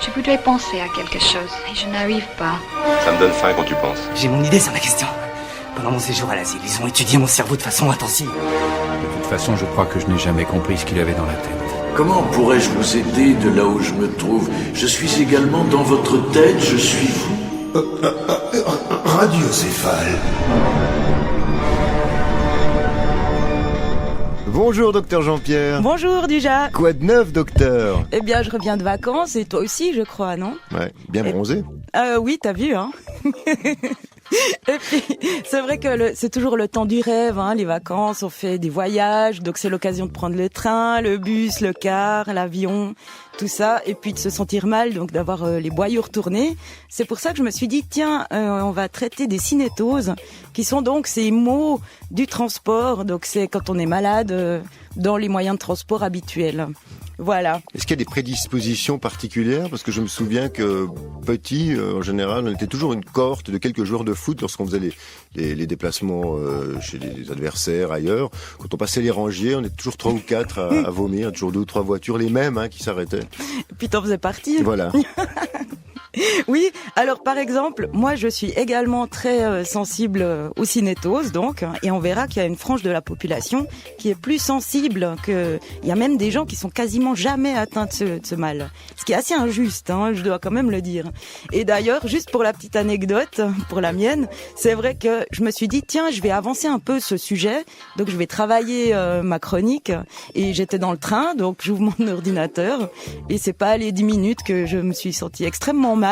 Je voudrais penser à quelque chose et je n'arrive pas. Ça me donne faim quand tu penses. J'ai mon idée sur la question. Pendant mon séjour à l'asile, ils ont étudié mon cerveau de façon intensive. De toute façon, je crois que je n'ai jamais compris ce qu'il avait dans la tête. Comment pourrais-je vous aider de là où je me trouve? Je suis également dans votre tête, je suis vous. Radiocéphale. Bonjour, docteur Jean-Pierre. Bonjour, Dujas. Quoi de neuf, docteur? Eh bien, je reviens de vacances, et toi aussi, je crois, non? Ouais, bien bronzé. Oui, t'as vu, hein. Et puis, c'est vrai que c'est toujours le temps du rêve, hein, les vacances, on fait des voyages, donc c'est l'occasion de prendre le train, le bus, le car, l'avion, tout ça, et puis de se sentir mal, donc d'avoir les boyaux retournés. C'est pour ça que je me suis dit, tiens, on va traiter des cinétoses, qui sont donc ces maux du transport, donc c'est quand on est malade dans les moyens de transport habituels. Voilà. Est-ce qu'il y a des prédispositions particulières? Parce que je me souviens que petit, en général, on était toujours une cohorte de quelques joueurs de foot lorsqu'on faisait les déplacements chez les adversaires, ailleurs. Quand on passait les rangiers, on était toujours 3 ou 4 à vomir, toujours 2 ou 3 voitures, les mêmes qui s'arrêtaient. Et puis t'en faisais partie. Voilà. Oui, alors par exemple, moi je suis également très sensible aux cinétoses, donc, et on verra qu'il y a une frange de la population qui est plus sensible, que il y a même des gens qui sont quasiment jamais atteints de ce mal, ce qui est assez injuste, hein, je dois quand même le dire. Et d'ailleurs, juste pour la petite anecdote, pour la mienne, c'est vrai que je me suis dit, tiens, je vais avancer un peu ce sujet, donc je vais travailler ma chronique, et j'étais dans le train, donc j'ouvre mon ordinateur, et c'est pas les 10 minutes que je me suis sentie extrêmement mal.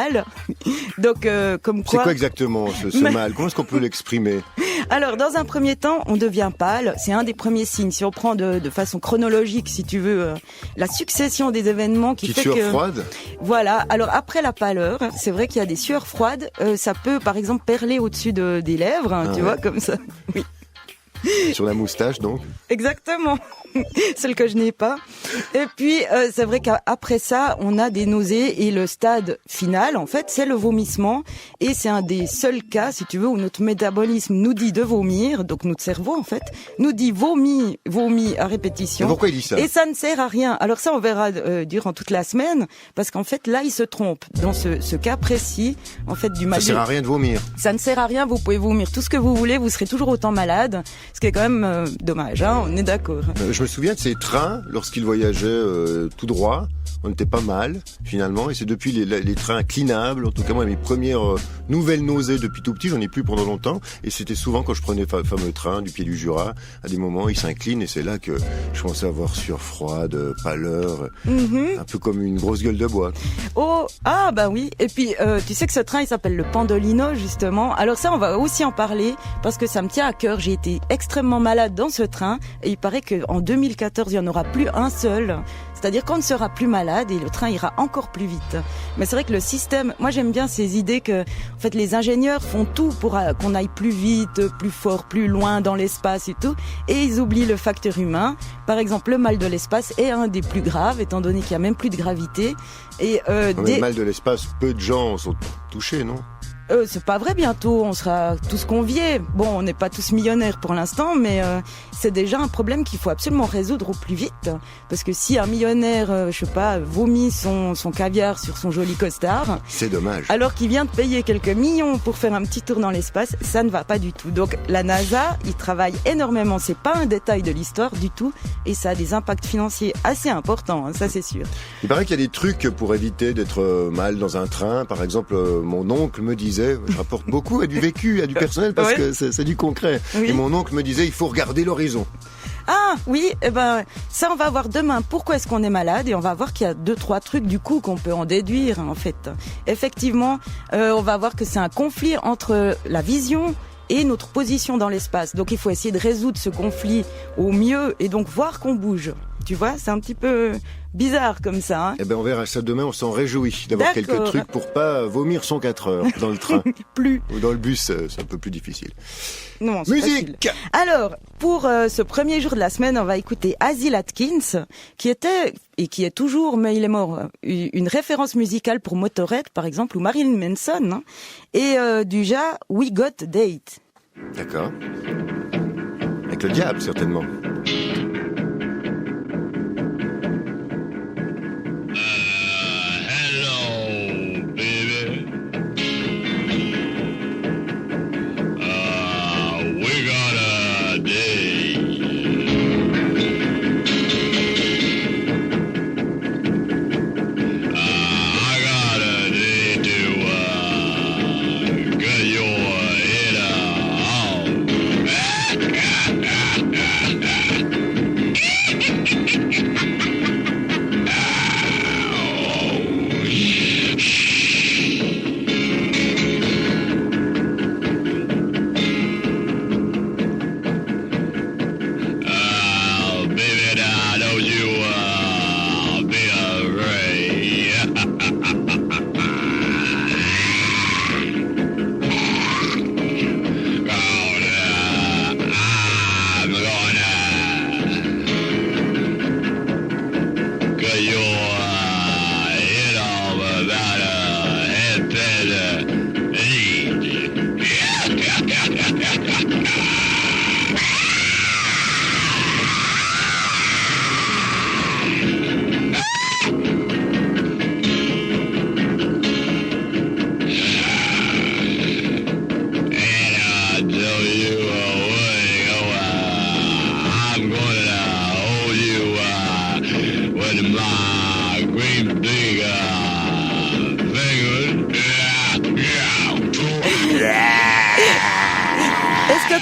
Donc, comme quoi... C'est quoi exactement ce mal? Comment est-ce qu'on peut l'exprimer? Alors, dans un premier temps, on devient pâle. C'est un des premiers signes. Si on prend de façon chronologique, si tu veux, la succession des événements qui fait que... Sueur froide? Voilà. Alors, après la pâleur, c'est vrai qu'il y a des sueurs froides. Ça peut, par exemple, perler au-dessus des lèvres, hein, tu vois, comme ça. Oui. Sur la moustache, donc? Exactement. Celle que je n'ai pas. Et puis, c'est vrai qu'après ça, on a des nausées et le stade final, en fait, c'est le vomissement. Et c'est un des seuls cas, si tu veux, où notre métabolisme nous dit de vomir. Donc, notre cerveau, en fait, nous dit vomi à répétition. Mais pourquoi il dit ça? Et ça ne sert à rien. Alors ça, on verra durant toute la semaine, parce qu'en fait, là, il se trompe. Dans ce cas précis, en fait, du mal. Ça sert à rien de vomir. Ça ne sert à rien. Vous pouvez vomir tout ce que vous voulez. Vous serez toujours autant malade. Ce qui est quand même dommage, hein. On est d'accord. Je me souviens de ces trains, lorsqu'ils voyageaient tout droit, on n'était pas mal, finalement, et c'est depuis les trains inclinables, en tout cas moi, mes premières nouvelles nausées depuis tout petit, j'en ai plus pendant longtemps, et c'était souvent quand je prenais le fameux train du pied du Jura, à des moments, il s'incline, et c'est là que je commençais à avoir sueur froide, pâleur, un peu comme une grosse gueule de bois. Oh, ah bah oui, et puis tu sais que ce train, il s'appelle le Pendolino, justement. Alors ça, on va aussi en parler, parce que ça me tient à cœur, j'ai été extrêmement malade dans ce train, et il paraît qu'en 2014, il n'y en aura plus un seul. C'est-à-dire qu'on ne sera plus malade et le train ira encore plus vite. Mais c'est vrai que le système, moi j'aime bien ces idées que, en fait, les ingénieurs font tout pour qu'on aille plus vite, plus fort, plus loin dans l'espace et tout, et ils oublient le facteur humain. Par exemple, le mal de l'espace est un des plus graves, étant donné qu'il y a même plus de gravité. Et le mal de l'espace, peu de gens sont touchés, non? C'est pas vrai, bientôt on sera tous conviés. Bon, on n'est pas tous millionnaires pour l'instant, mais c'est déjà un problème qu'il faut absolument résoudre au plus vite. Parce que si un millionnaire, je sais pas, vomit son caviar sur son joli costard, c'est dommage. Alors qu'il vient de payer quelques millions pour faire un petit tour dans l'espace, ça ne va pas du tout. Donc la NASA, ils travaillent énormément, c'est pas un détail de l'histoire du tout, et ça a des impacts financiers assez importants, hein, ça c'est sûr. Il paraît qu'il y a des trucs pour éviter d'être mal dans un train. Par exemple, mon oncle me disait, je rapporte beaucoup à du vécu, à du personnel, parce que c'est du concret. Oui. Et mon oncle me disait, il faut regarder l'horizon. Ah oui, eh ben ça on va voir demain pourquoi est-ce qu'on est malade, et on va voir qu'il y a 2-3 trucs du coup qu'on peut en déduire en fait. Effectivement, on va voir que c'est un conflit entre la vision et notre position dans l'espace. Donc il faut essayer de résoudre ce conflit au mieux et donc voir qu'on bouge. Tu vois, c'est un petit peu bizarre comme ça. Hein. Eh ben on verra ça demain, on s'en réjouit d'avoir quelques trucs pour pas vomir son 4 heures dans le train. Plus. Ou dans le bus, c'est un peu plus difficile. Non, c'est musique facile. Alors, pour ce premier jour de la semaine, on va écouter Asil Atkins, qui était, et qui est toujours, mais il est mort, une référence musicale pour Motorhead, par exemple, ou Marilyn Manson, hein, et déjà We Got Date. D'accord. Avec le diable, certainement. Hello,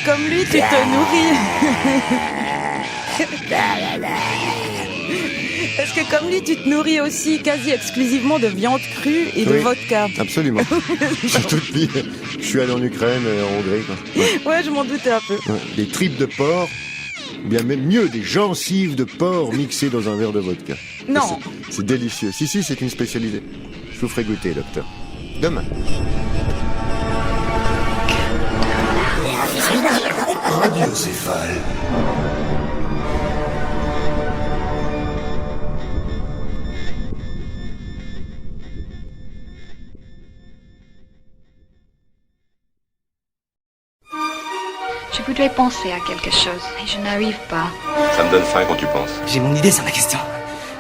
que comme lui, tu te nourris. Est-ce que comme lui, tu te nourris aussi quasi exclusivement de viande crue et de Oui. vodka? Absolument. Surtout depuis, je suis allé en Ukraine et en Hongrie, quoi. Ouais, je m'en doutais un peu. Ouais. Des tripes de porc, bien même mieux, des gencives de porc mixées dans un verre de vodka. Non. C'est délicieux. Si, c'est une spécialité. Je vous ferai goûter, docteur. Demain. Radiocéphale. Je voudrais penser à quelque chose et je n'arrive pas. Ça me donne faim quand tu penses. J'ai mon idée sur la question.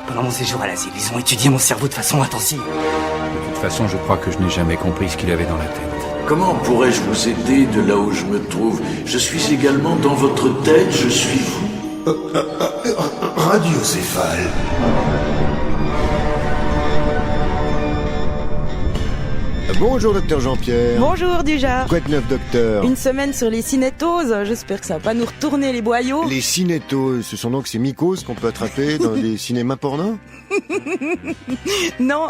Pendant mon séjour à l'asile, ils ont étudié mon cerveau de façon intensive. De toute façon, je crois que je n'ai jamais compris ce qu'il avait dans la tête. Comment pourrais-je vous aider de là où je me trouve? Je suis également dans votre tête, je suis vous. Radiocéphale. Bonjour, docteur Jean-Pierre. Bonjour Dujard. Quoi de neuf, docteur? Une semaine sur les cinétoses, j'espère que ça va pas nous retourner les boyaux. Les cinétoses, ce sont donc ces mycoses qu'on peut attraper dans des cinémas porno? Non,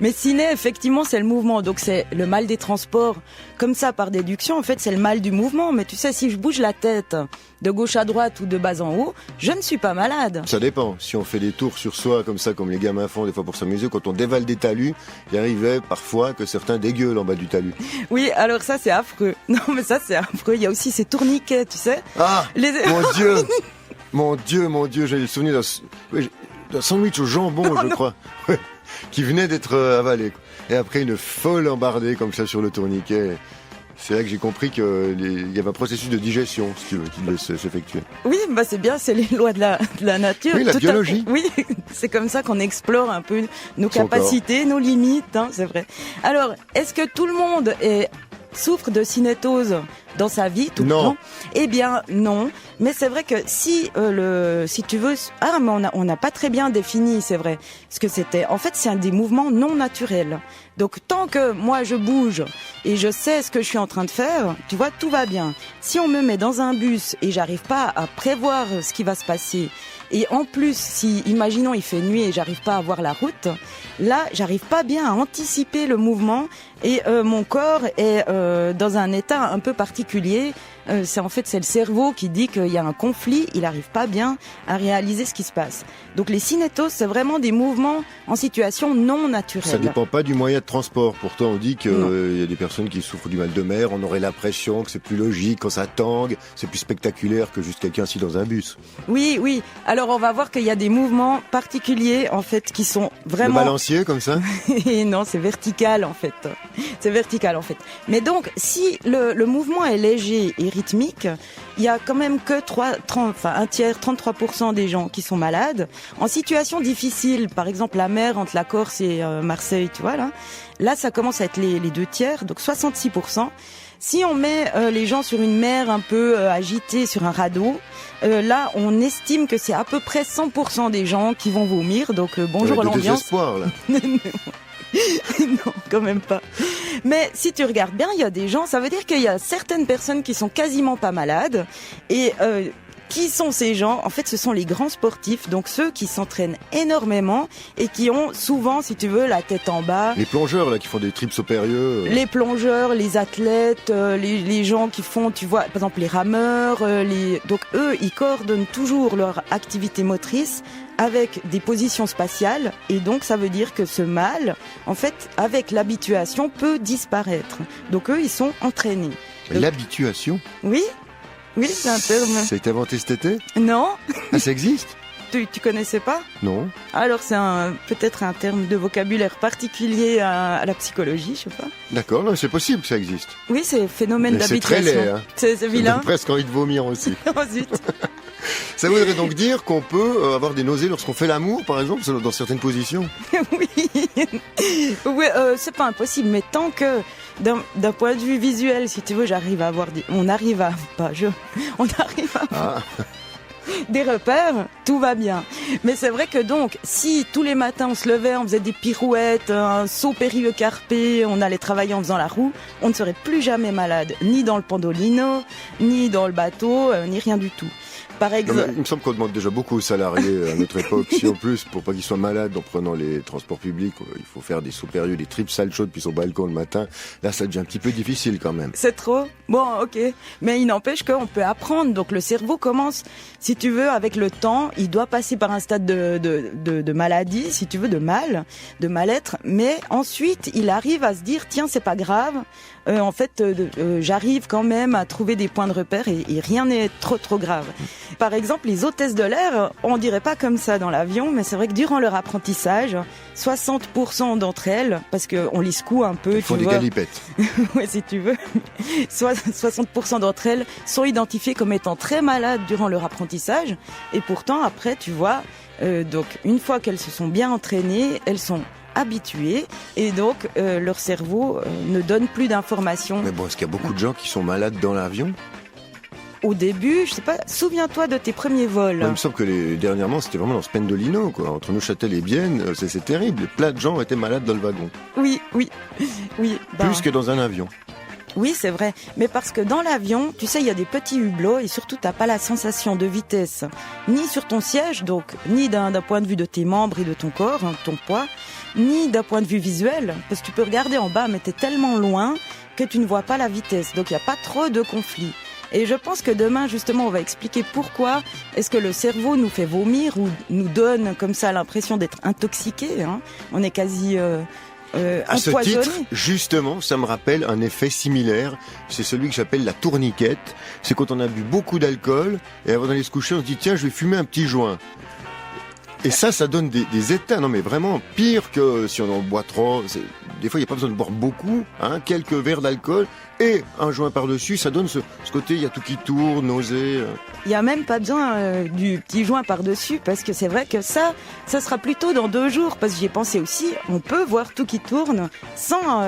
mais ciné, effectivement, c'est le mouvement, donc c'est le mal des transports. Comme ça, par déduction, en fait, c'est le mal du mouvement. Mais tu sais, si je bouge la tête de gauche à droite ou de bas en haut, je ne suis pas malade. Ça dépend. Si on fait des tours sur soi comme ça, comme les gamins font des fois pour s'amuser, quand on dévale des talus, il arrivait parfois que certains dégueulent en bas du talus. Oui, alors ça, c'est affreux. Non, mais ça, c'est affreux. Il y a aussi ces tourniquets, tu sais. Ah, Les- mon Dieu, j'ai le souvenir d'un sandwich au jambon, je crois, qui venait d'être avalé, quoi. Et après une folle embardée comme ça sur le tourniquet. C'est là que j'ai compris qu'il y avait un processus de digestion, si tu veux, qui devait s'effectuer. Oui, bah c'est bien, c'est les lois de la nature. Oui, la Tout à biologie. fait. Oui, c'est comme ça qu'on explore un peu nos Son capacités, nos limites, hein, c'est vrai. Alors, est-ce que tout le monde souffre de cinétose dans sa vie tout le Non. temps? Eh bien non, mais c'est vrai que si tu veux, mais on n'a pas très bien défini, c'est vrai, ce que c'était. En fait, c'est un des mouvements non naturels. Donc tant que moi je bouge et je sais ce que je suis en train de faire, tu vois, tout va bien. Si on me met dans un bus et j'arrive pas à prévoir ce qui va se passer, et en plus, si, imaginons, il fait nuit et j'arrive pas à voir la route, là, j'arrive pas bien à anticiper le mouvement et mon corps est dans un état un peu particulier. C'est le cerveau qui dit qu'il y a un conflit, il n'arrive pas bien à réaliser ce qui se passe. Donc les cinétoses, c'est vraiment des mouvements en situation non naturelle. Ça dépend pas du moyen de transport. Pourtant, on dit qu'il y a des personnes qui souffrent du mal de mer. On aurait l'impression que c'est plus logique quand ça tangue, c'est plus spectaculaire que juste quelqu'un assis dans un bus. Oui. Alors on va voir qu'il y a des mouvements particuliers en fait qui sont Le vraiment. balancier comme ça. Et non, c'est vertical en fait. C'est vertical en fait. Mais donc, si le mouvement est léger et rythmique, il y a quand même que un tiers, 33% des gens qui sont malades. En situation difficile, par exemple la mer entre la Corse et Marseille, tu vois là ça commence à être les 2 tiers, donc 66%. Si on met les gens sur une mer un peu agitée, sur un radeau, là on estime que c'est à peu près 100% des gens qui vont vomir. Donc bonjour à De l'ambiance. désespoir, là. Non, quand même pas. Mais si tu regardes bien, il y a des gens, ça veut dire qu'il y a certaines personnes qui sont quasiment pas malades. Et qui sont ces gens? En fait, ce sont les grands sportifs, donc ceux qui s'entraînent énormément et qui ont souvent, si tu veux, la tête en bas. Les plongeurs là qui font des trips au périlleux. Les plongeurs, les athlètes, les gens qui font, tu vois, par exemple les rameurs, donc eux, ils coordonnent toujours leur activité motrice avec des positions spatiales, et donc ça veut dire que ce mal, en fait, avec l'habituation, peut disparaître. Donc eux, ils sont entraînés. Donc, L'habituation. oui, c'est un terme. Ça a été inventé cet été? Non, Ah, ça existe? tu connaissais pas? Non. Alors c'est peut-être un terme de vocabulaire particulier à la psychologie, je sais pas. D'accord, non, c'est possible que ça existe. Oui, c'est phénomène Mais c'est très d'habituation. laid, hein. C'est Ça vilain. donne presque envie de vomir aussi. Oh zut. Ça voudrait donc dire qu'on peut avoir des nausées lorsqu'on fait l'amour, par exemple, dans certaines positions. Oui, c'est pas impossible, mais tant que d'un point de vue visuel, si tu veux, on arrive à. Ah. des repères, tout va bien. Mais c'est vrai que donc, si tous les matins on se levait, on faisait des pirouettes, un saut périlleux-carpé, on allait travailler en faisant la roue, on ne serait plus jamais malade, ni dans le Pendolino, ni dans le bateau, ni rien du tout. Par exemple... Il me semble qu'on demande déjà beaucoup aux salariés à notre époque. Si en plus, pour pas qu'ils soient malades en prenant les transports publics, il faut faire des sauts périlleux, des tripes salles chaudes puis son balcon le matin, là ça devient un petit peu difficile quand même. C'est trop? Bon, ok. Mais il n'empêche qu'on peut apprendre. Donc le cerveau commence, si tu veux, avec le temps, il doit passer par un stade de maladie, si tu veux, de mal-être. Mais ensuite, il arrive à se dire, tiens, c'est pas grave. En fait, j'arrive quand même à trouver des points de repère et rien n'est trop grave. Par exemple, les hôtesses de l'air, on dirait pas comme ça dans l'avion, mais c'est vrai que durant leur apprentissage, 60% d'entre elles, parce qu'on les secoue un peu, ils font des galipettes. Ouais, si tu veux. 60% d'entre elles sont identifiées comme étant très malades durant leur apprentissage, et pourtant après, tu vois, donc une fois qu'elles se sont bien entraînées, elles sont habitués et donc leur cerveau ne donne plus d'informations. Mais bon, est-ce qu'il y a beaucoup de gens qui sont malades dans l'avion ? Au début, je sais pas, souviens-toi de tes premiers vols. Moi, il me semble que dernièrement, c'était vraiment dans ce Pendolino, quoi. Entre Neuchâtel et Bienne, c'est terrible. Plein de gens étaient malades dans le wagon. Oui. Plus que dans un avion. Oui, c'est vrai. Mais parce que dans l'avion, tu sais, il y a des petits hublots et surtout, t'as pas la sensation de vitesse, ni sur ton siège, donc, ni d'un point de vue de tes membres et de ton corps, hein, ton poids, ni d'un point de vue visuel, parce que tu peux regarder en bas, mais t'es tellement loin que tu ne vois pas la vitesse. Donc, il n'y a pas trop de conflits. Et je pense que demain, justement, on va expliquer pourquoi est-ce que le cerveau nous fait vomir ou nous donne comme ça l'impression d'être intoxiqué. Hein. On est quasi à ce titre, justement, ça me rappelle un effet similaire. C'est celui que j'appelle la tourniquette. C'est quand on a bu beaucoup d'alcool et avant d'aller se coucher, on se dit tiens, je vais fumer un petit joint. Et ça donne des états, non mais vraiment pire que si on en boit trop. Des fois, il n'y a pas besoin de boire beaucoup, hein, quelques verres d'alcool et un joint par-dessus, ça donne ce côté, il y a tout qui tourne, nausée. Il n'y a même pas besoin du petit joint par-dessus, parce que c'est vrai que ça sera plutôt dans 2 jours, parce que j'y ai pensé aussi, on peut voir tout qui tourne sans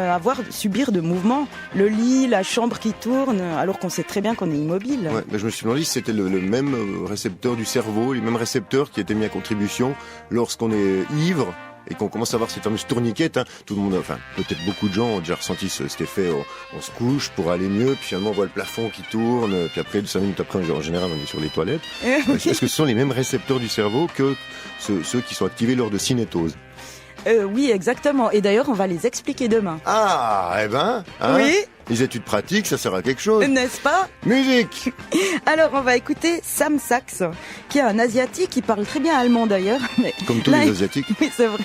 subir de mouvement. Le lit, la chambre qui tourne, alors qu'on sait très bien qu'on est immobile. Ouais, mais je me suis demandé si c'était le même récepteur du cerveau, les mêmes récepteurs qui étaient mis à contribution lorsqu'on est ivre et qu'on commence à avoir cette fameuse tourniquette. Hein. Tout le monde, enfin peut-être beaucoup de gens ont déjà ressenti cet effet, on se couche pour aller mieux, puis finalement on voit le plafond qui tourne, puis après 5 minutes après, en général on est sur les toilettes. Est-ce que ce sont les mêmes récepteurs du cerveau que ceux qui sont activés lors de cinétose? Oui, exactement. Et d'ailleurs, on va les expliquer demain. Ah, eh ben, hein, oui. Les études pratiques, ça sert à quelque chose. N'est-ce pas? Musique. Alors, on va écouter Sam Sachs, qui est un Asiatique, qui parle très bien allemand d'ailleurs. Mais comme tous les Asiatiques. Oui, c'est vrai.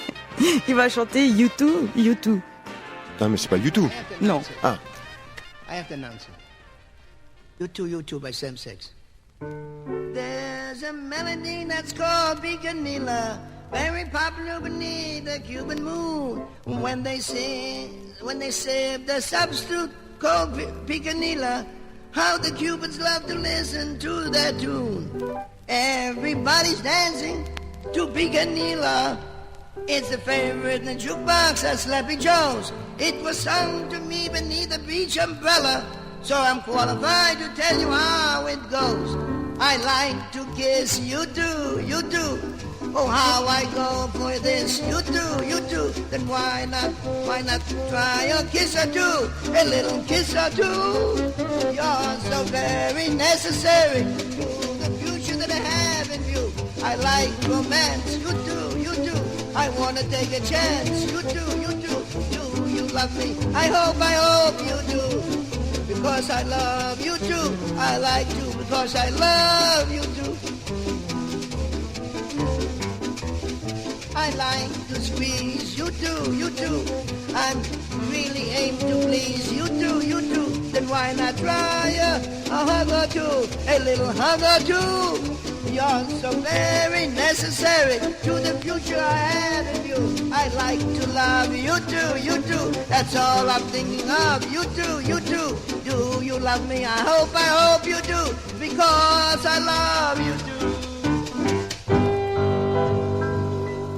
Il va chanter U2. Ah, mais c'est pas U2. Non. Ah. I have to announce it. U2 by Sam Sachs. There's a melody that's called Biganila, very popular beneath the Cuban moon. When they save the substitute called Picanilla, how the Cubans love to listen to that tune. Everybody's dancing to Picanilla. It's the favorite in the jukebox at Slappy Joe's. It was sung to me beneath a beach umbrella, so I'm qualified to tell you how it goes. I like to kiss you do. Oh, how I go for this, you do. Then why not try a kiss or two, a little kiss or two. You're so very necessary to the future that I have in view. I like romance, you do. I wanna take a chance, you do. Do you love me? I hope you do. Because I love you too. I like you because I love you too. I like to squeeze, you do. I'm really aim to please, you do. Then why not try a hug or two, a little hug or two? You're so very necessary to the future I have in you. I like to love you do. That's all I'm thinking of, you do. Do you love me? I hope you do, because I love you do.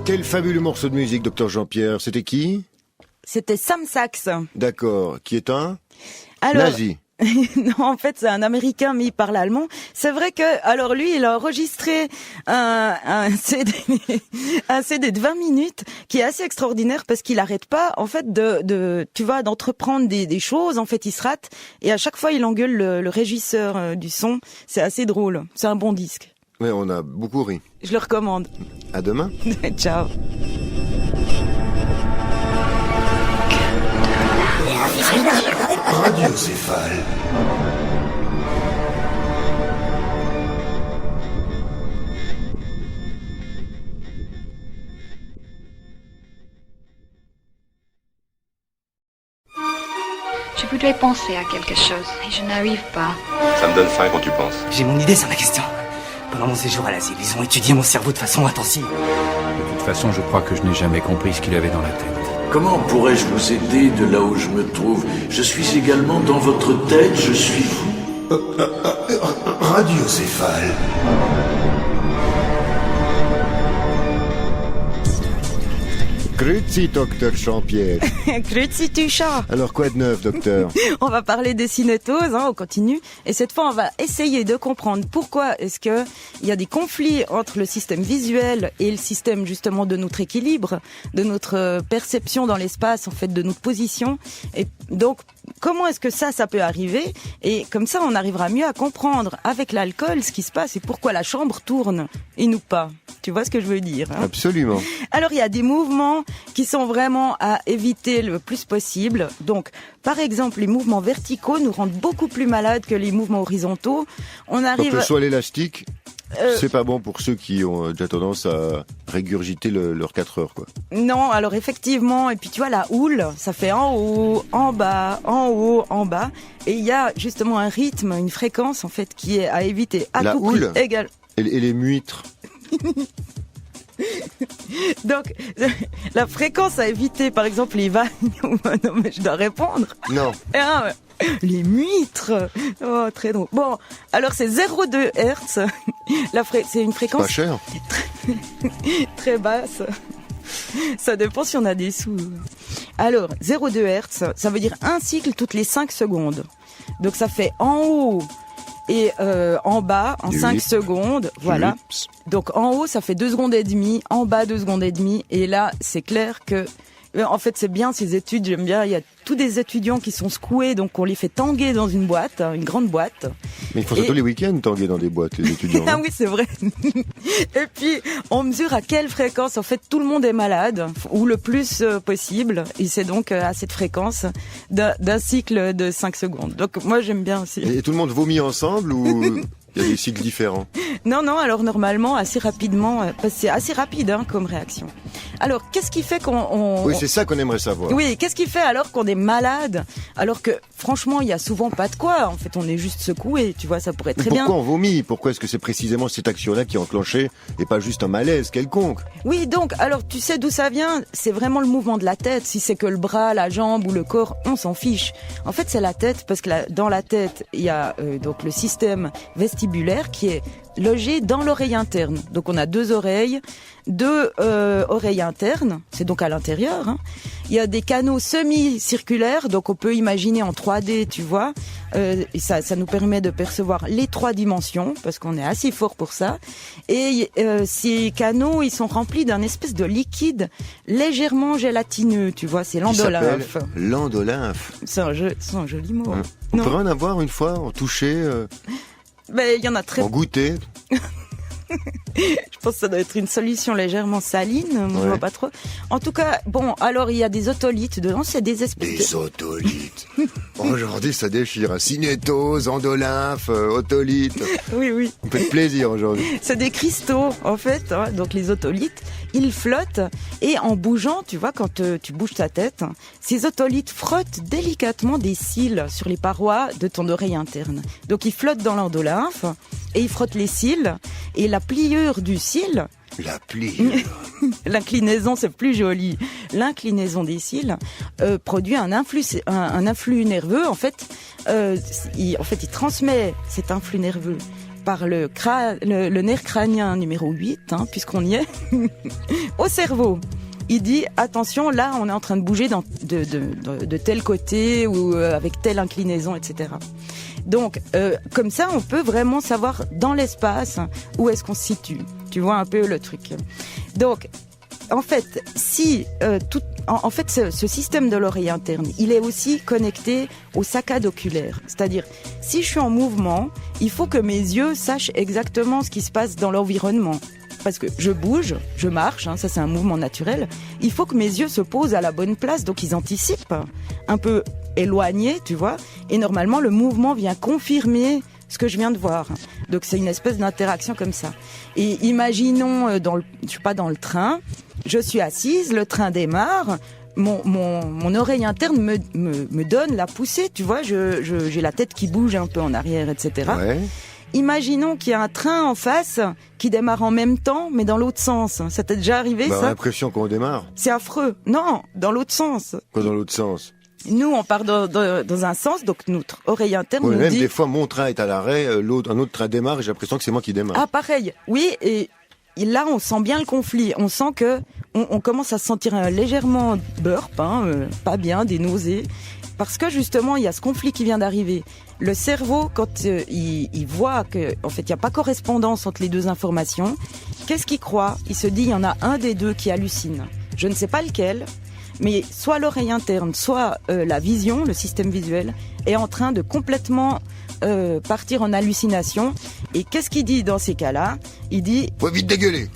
Quel fabuleux morceau de musique, docteur Jean-Pierre. C'était qui? C'était Sam Sachs. D'accord. Qui est un Alors, nazi. Non, en fait, c'est un Américain, mais il parle allemand. C'est vrai que, alors lui, il a enregistré un CD, un CD de 20 minutes qui est assez extraordinaire parce qu'il arrête pas, en fait, tu vois, d'entreprendre des choses. En fait, il se rate et à chaque fois, il engueule le régisseur du son. C'est assez drôle. C'est un bon disque. Ouais, on a beaucoup ri. Je le recommande. À demain. Ciao. Radiocéphale. Je voudrais penser à quelque chose et je n'arrive pas. Ça me donne faim quand tu penses. J'ai mon idée sur la question. Pendant mon séjour à l'asile, ils ont étudié mon cerveau de façon intensive. De toute façon, je crois que je n'ai jamais compris ce qu'il avait dans la tête. Comment pourrais-je vous aider de là où je me trouve? Je suis également dans votre tête, je suis vous. Radiocéphale. Grüezi, docteur Jean-Pierre. Grüezi, tu chat. Alors, quoi de neuf, docteur? On va parler des cinétoses, on continue. Et cette fois, on va essayer de comprendre pourquoi est-ce que il y a des conflits entre le système visuel et le système, justement, de notre équilibre, de notre perception dans l'espace, en fait, de notre position. Et donc, comment est-ce que ça peut arriver? Et comme ça, on arrivera mieux à comprendre avec l'alcool ce qui se passe et pourquoi la chambre tourne et nous pas. Tu vois ce que je veux dire, hein? Absolument. Alors, il y a des mouvements qui sont vraiment à éviter le plus possible. Donc, par exemple, les mouvements verticaux nous rendent beaucoup plus malades que les mouvements horizontaux. On arrive... Donc, soit l'élastique, c'est pas bon pour ceux qui ont déjà tendance à régurgiter leurs 4 heures, quoi. Non, alors effectivement, et puis tu vois, la houle, ça fait en haut, en bas, en haut, en bas. Et il y a justement un rythme, une fréquence, en fait, qui est à éviter. À La tout prix houle égal. Et les muitres. Donc, la fréquence à éviter, par exemple, les vannes. Non, mais je dois répondre. Non. Les muitres. Oh, très drôle. Bon, alors c'est 0,2 Hertz. C'est une fréquence Pas cher. très basse. Ça dépend si on a des sous. Alors, 0,2 Hertz, ça veut dire un cycle toutes les 5 secondes. Donc ça fait en haut et en bas en 5 secondes. Voilà. Donc en haut, ça fait 2 secondes et demie, en bas 2 secondes et demie. Et là, c'est clair que... En fait, c'est bien ces études, j'aime bien. Il y a tous des étudiants qui sont secoués, donc on les fait tanguer dans une boîte, une grande boîte. Mais ils font ça tous les week-ends, tanguer dans des boîtes, les étudiants. Ah oui, c'est vrai. Et puis, on mesure à quelle fréquence, en fait, tout le monde est malade, ou le plus possible. Et c'est donc à cette fréquence d'un cycle de 5 secondes. Donc, moi, j'aime bien aussi. Et tout le monde vomit ensemble ou... Il y a des cycles différents? Non, alors normalement, assez rapidement, parce que c'est assez rapide comme réaction. Alors, qu'est-ce qui fait qu'on... Oui, c'est ça qu'on aimerait savoir. Oui, qu'est-ce qui fait alors qu'on est malade? Alors que, franchement, il y a souvent pas de quoi. En fait, on est juste secoué, tu vois, ça pourrait très bien... Pourquoi on vomit? Pourquoi est-ce que c'est précisément cette action-là qui est enclenchée et pas juste un malaise quelconque? Oui, donc, alors, tu sais d'où ça vient? C'est vraiment le mouvement de la tête. Si c'est que le bras, la jambe ou le corps, on s'en fiche. En fait, c'est la tête, parce que dans la tête, il y a donc le système vestibulaire qui est logé dans l'oreille interne. Donc on a 2 oreilles, 2 oreilles internes, c'est donc à l'intérieur. Il y a des canaux semi-circulaires, donc on peut imaginer en 3D, tu vois. Et ça nous permet de percevoir les 3 dimensions, parce qu'on est assez fort pour ça. Et ces canaux, ils sont remplis d'un espèce de liquide légèrement gélatineux, tu vois, c'est l'endolymphe. L'endolymphe. C'est un joli mot. Hein. On pourrait en avoir une fois, en toucher, Mais il y en a très... en goûter. Je pense que ça doit être une solution légèrement saline, je vois pas trop. En tout cas, bon, alors il y a des otolithes dedans, c'est des espèces des otolithes. Aujourd'hui, ça déchire. Cinétose, endolymphe, otolithe. Oui. Un peu de plaisir aujourd'hui. C'est des cristaux, en fait. Donc les otolithes, ils flottent et en bougeant, tu vois, quand tu bouges ta tête, ces otolithes frottent délicatement des cils sur les parois de ton oreille interne. Donc ils flottent dans l'endolymphe et ils frottent les cils et la pliure du cil. La pliure. L'inclinaison, c'est plus joli. L'inclinaison des cils produit un influx nerveux. En fait, il transmet cet influx nerveux par le nerf crânien numéro 8, puisqu'on y est, au cerveau. il dit attention, là on est en train de bouger de tel côté ou avec telle inclinaison, etc. Donc comme ça on peut vraiment savoir dans l'espace où est-ce qu'on se situe. Tu vois un peu le truc. Donc en fait, si en fait, ce système de l'oreille interne, il est aussi connecté aux saccades oculaires. C'est-à-dire, si je suis en mouvement, il faut que mes yeux sachent exactement ce qui se passe dans l'environnement. Parce que je bouge, je marche, hein, ça c'est un mouvement naturel. Il faut que mes yeux se posent à la bonne place, donc ils anticipent, un peu éloignés, tu vois. Et normalement, le mouvement vient confirmer ce que je viens de voir. Donc c'est une espèce d'interaction comme ça. Et imaginons dans le train, je suis assise, le train démarre, mon oreille interne me donne la poussée, tu vois, j'ai la tête qui bouge un peu en arrière, etc. Ouais. Imaginons qu'il y a un train en face qui démarre en même temps, mais dans l'autre sens. Ça t'est déjà arrivé, On a ça? l'impression qu'on démarre. C'est affreux. Non, dans l'autre sens. Quoi, dans l'autre sens? Nous, on part dans un sens, donc notre oreille interne Oui, nous même dit... des fois, mon train est à l'arrêt, un autre train démarre et j'ai l'impression que c'est moi qui démarre. Ah, pareil. Oui, et là, on sent bien le conflit. On sent que on commence à se sentir légèrement burp, pas bien, des nausées. Parce que justement, il y a ce conflit qui vient d'arriver. Le cerveau, quand il voit que, en fait, il n'y a pas correspondance entre les deux informations, qu'est-ce qu'il croit? Il se dit, il y en a un des deux qui hallucine. Je ne sais pas lequel, mais soit l'oreille interne, soit la vision, le système visuel, est en train de complètement partir en hallucination. Et qu'est-ce qu'il dit dans ces cas-là? Il dit... Faut vite dégueuler.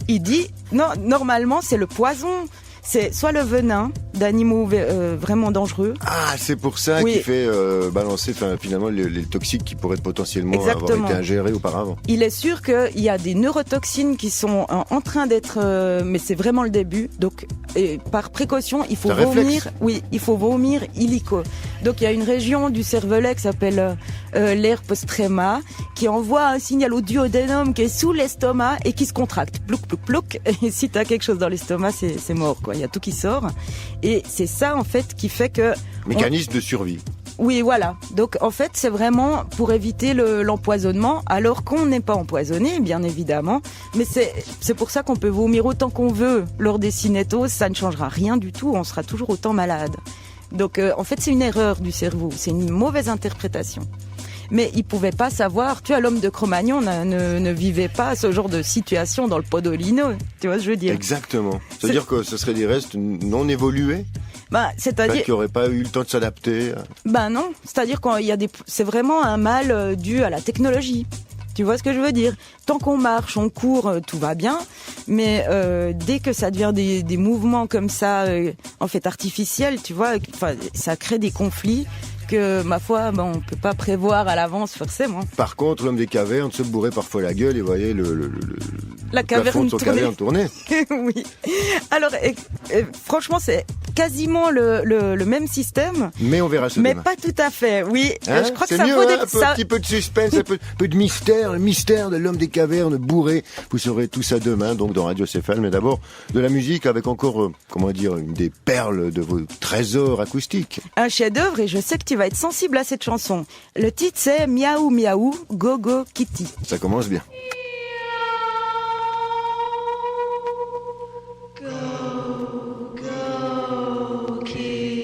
Il dit, non, normalement, c'est le poison. C'est soit le venin d'animaux vraiment dangereux. Ah, c'est pour ça Oui. qu'il fait balancer finalement les toxiques qui pourraient potentiellement Exactement. avoir été ingérés auparavant. Il est sûr qu'il y a des neurotoxines qui sont en train d'être... mais c'est vraiment le début. Donc, par précaution, il faut C'est un vomir... réflexe. Oui, il faut vomir illico. Donc, il y a une région du cervelet qui s'appelle l'air postrema qui envoie un signal au duodénum qui est sous l'estomac et qui se contracte. Plouc, plouc, plouc. Et si tu as quelque chose dans l'estomac, c'est mort, quoi. Il y a tout qui sort. Et c'est ça, en fait, qui fait que... Mécanisme de survie. Oui, voilà. Donc, en fait, c'est vraiment pour éviter l'empoisonnement, alors qu'on n'est pas empoisonné, bien évidemment. Mais c'est pour ça qu'on peut vomir autant qu'on veut lors des cinétoses. Ça ne changera rien du tout. On sera toujours autant malade. Donc, en fait, c'est une erreur du cerveau. C'est une mauvaise interprétation. Mais il pouvait pas savoir, tu vois, l'homme de Cro-Magnon ne vivait pas ce genre de situation dans le Podolino, tu vois ce que je veux dire. Exactement. Ça veut dire que ce seraient des restes non évolués, C'est-à-dire... qui n'auraient pas eu le temps de s'adapter. Non, c'est-à-dire c'est vraiment un mal dû à la technologie. Tu vois ce que je veux dire? Tant qu'on marche, on court, tout va bien, mais dès que ça devient des mouvements comme ça, en fait artificiels, tu vois, ça crée des conflits que, ma foi, on peut pas prévoir à l'avance forcément. Par contre, l'homme des cavernes se bourrait parfois la gueule et voyait La plafond de son caverne tourner. Oui. Alors, franchement, c'est quasiment le même système. Mais on verra ça Mais demain. pas tout à fait, oui. Je crois que c'est ça mieux, vaut un petit peu de suspense, un peu de mystère, le mystère de l'homme des cavernes bourré. Vous saurez tout ça demain, donc dans Radio Céphale. Mais d'abord, de la musique avec encore, une des perles de vos trésors acoustiques. Un chef-d'œuvre, et je sais que tu vas être sensible à cette chanson. Le titre, c'est Miaou Miaou Gogo Kitty. Ça commence bien. Go, go, kitty.